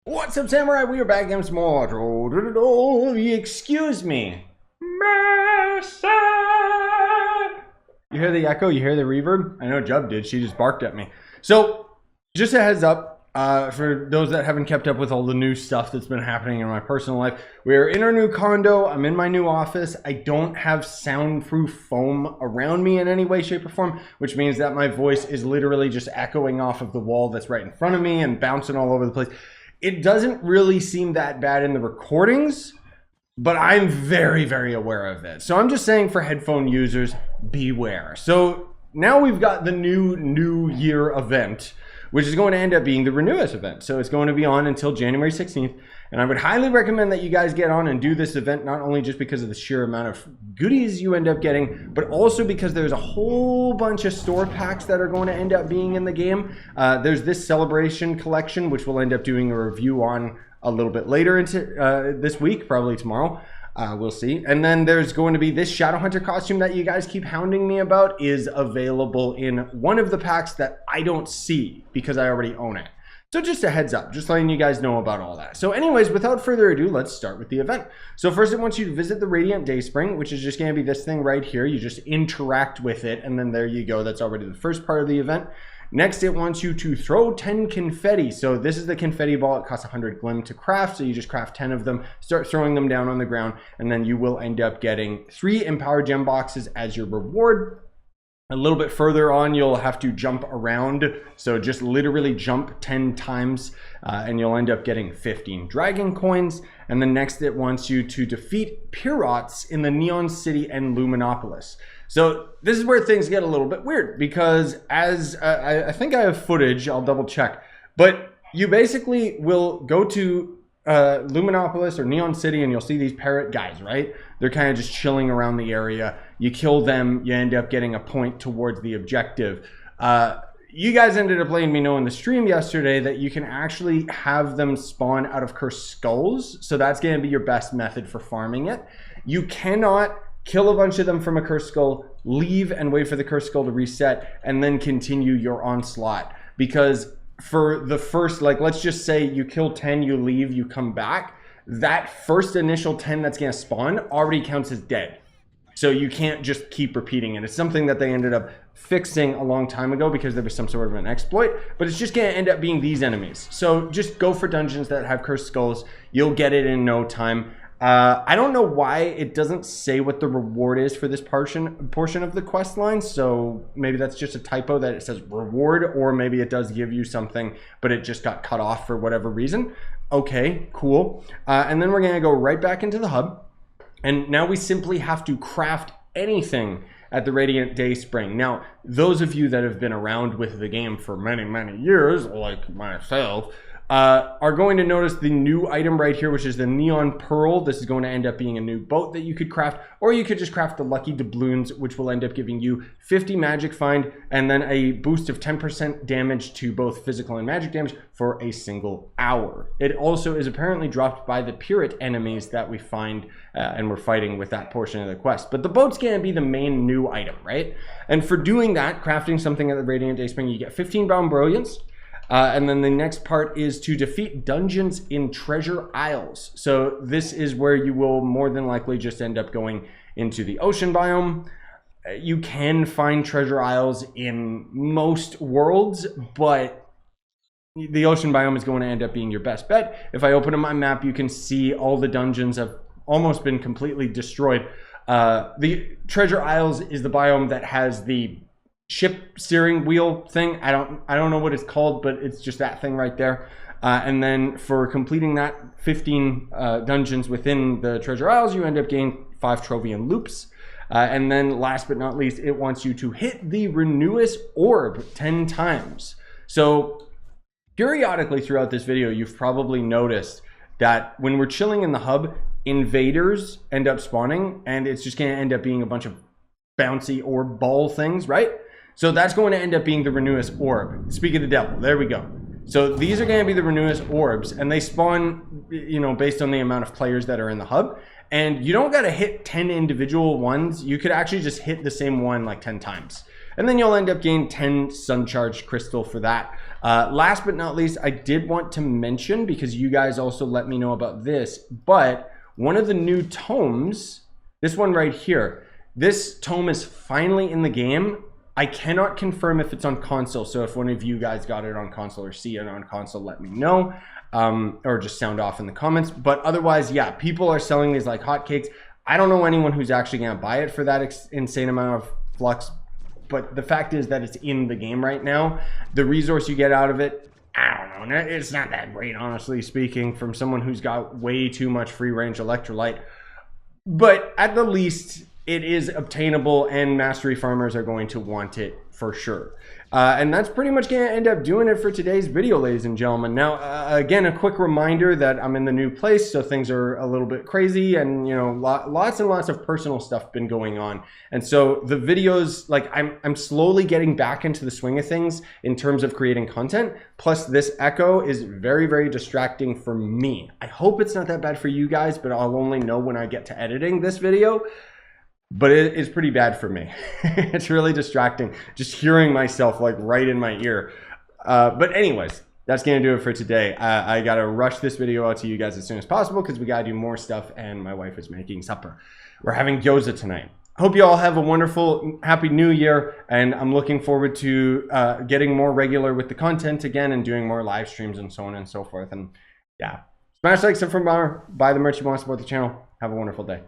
What's up, Samurai? We are back again some more. Excuse me. Mercy. You hear the echo? You hear the reverb? I know Jub did. She just barked at me. So, just a heads up, for those that haven't kept up with all the new stuff that's been happening in my personal life. We're in our new condo. I'm in my new office. I don't have soundproof foam around me in any way, shape, or form, which means that my voice is literally just echoing off of the wall that's right in front of me and bouncing all over the place. It doesn't really seem that bad in the recordings, but I'm very, very aware of it. So I'm just saying, for headphone users, beware. So now we've got the new year event, which is going to end up being the Renewus event. So it's going to be on until January 16th. And I would highly recommend that you guys get on and do this event, not only just because of the sheer amount of goodies you end up getting, but also because there's a whole bunch of store packs that are going to end up being in the game. There's this celebration collection, which we'll end up doing a review on a little bit later into this week, probably tomorrow. We'll see. And then there's going to be this Shadowhunter costume that you guys keep hounding me about is available in one of the packs that I don't see because I already own it. So just a heads up, just letting you guys know about all that. So anyways, without further ado, let's start with the event. So first it wants you to visit the Radiant Dayspring, which is just going to be this thing right here. You just interact with it, and then there you go. That's already the first part of the event. Next, it wants you to throw 10 confetti. So this is the confetti ball. It costs 100 glim to craft. So you just craft 10 of them, start throwing them down on the ground, and then you will end up getting 3 empowered gem boxes as your reward. A little bit further on, you'll have to jump around. So just literally jump 10 times and you'll end up getting 15 dragon coins. And then next it wants you to defeat Pirots in the Neon City and Luminopolis. So this is where things get a little bit weird because as I think I have footage, I'll double check, but you basically will go to Luminopolis or Neon City and you'll see these parrot guys, right? They're kind of just chilling around the area. You kill them, you end up getting a point towards the objective. You guys ended up letting me know in the stream yesterday that you can actually have them spawn out of cursed skulls. So that's going to be your best method for farming it. You cannot kill a bunch of them from a cursed skull, leave and wait for the cursed skull to reset, and then continue your onslaught. Because for the first, like, let's just say you kill 10, you leave, you come back, that first initial 10 that's going to spawn already counts as dead. So you can't just keep repeating it. It's something that they ended up fixing a long time ago because there was some sort of an exploit, but it's just going to end up being these enemies. So just go for dungeons that have cursed skulls. You'll get it in no time. I don't know why it doesn't say what the reward is for this portion of the quest line, so maybe that's just a typo that it says reward, or maybe it does give you something, but it just got cut off for whatever reason. Okay, cool. And then we're going to go right back into the hub, and now we simply have to craft anything at the Radiant Dayspring. Now, those of you that have been around with the game for many, many years, like myself, are going to notice the new item right here, which is the Neon Pearl. This is going to end up being a new boat that you could craft, or you could just craft the Lucky Doubloons, which will end up giving you 50 magic find, and then a boost of 10% damage to both physical and magic damage for a single hour. It also is apparently dropped by the Pirate enemies that we find, and we're fighting with that portion of the quest. But the boat's going to be the main new item, right? And for doing that, crafting something at the Radiant Dayspring, you get 15 Brown Brilliance. And then the next part is to defeat dungeons in Treasure Isles. So this is where you will more than likely just end up going into the ocean biome. You can find Treasure Isles in most worlds, but the ocean biome is going to end up being your best bet. If I open up my map, you can see all the dungeons have almost been completely destroyed. The Treasure Isles is the biome that has the ship steering wheel thing. I don't know what it's called, but it's just that thing right there. And then for completing that 15 dungeons within the Treasure Isles, you end up getting 5 Trovian loops. And then last but not least, it wants you to hit the Renewus Orb 10 times. So periodically throughout this video, you've probably noticed that when we're chilling in the hub, invaders end up spawning, and it's just going to end up being a bunch of bouncy orb ball things, right? So that's going to end up being the Renewus Orb. Speak of the devil, there we go. So these are going to be the Renewus Orbs, and they spawn, you know, based on the amount of players that are in the hub. And you don't got to hit 10 individual ones. You could actually just hit the same one like 10 times. And then you'll end up getting 10 sun charged crystal for that. Last but not least, I did want to mention, because you guys also let me know about this, but one of the new tomes, this one right here, this tome is finally in the game. I cannot confirm if it's on console, so if one of you guys got it on console or see it on console, let me know, or just sound off in the comments. But otherwise, yeah, people are selling these like hotcakes. I don't know anyone who's actually going to buy it for that insane amount of flux, but the fact is that it's in the game right now. The resource you get out of it, I don't know, it's not that great, honestly speaking, from someone who's got way too much free range electrolyte. But at the least, it is obtainable, and mastery farmers are going to want it for sure. And that's pretty much going to end up doing it for today's video, ladies and gentlemen. Now, again, a quick reminder that I'm in the new place, so things are a little bit crazy, and you know, lots and lots of personal stuff been going on. And so the videos, like I'm slowly getting back into the swing of things in terms of creating content. Plus, this echo is very, very distracting for me. I hope it's not that bad for you guys, but I'll only know when I get to editing this video. But it is pretty bad for me. It's really distracting just hearing myself like right in my ear. But anyways, that's gonna do it for today. I gotta rush this video out to you guys as soon as possible because we gotta do more stuff, and my wife is making supper. We're having gyoza tonight. Hope you all have a wonderful, happy new year, and I'm looking forward to getting more regular with the content again and doing more live streams and so on and so forth. And yeah, smash like, subscribe, buy the merch you want, support the channel. Have a wonderful day.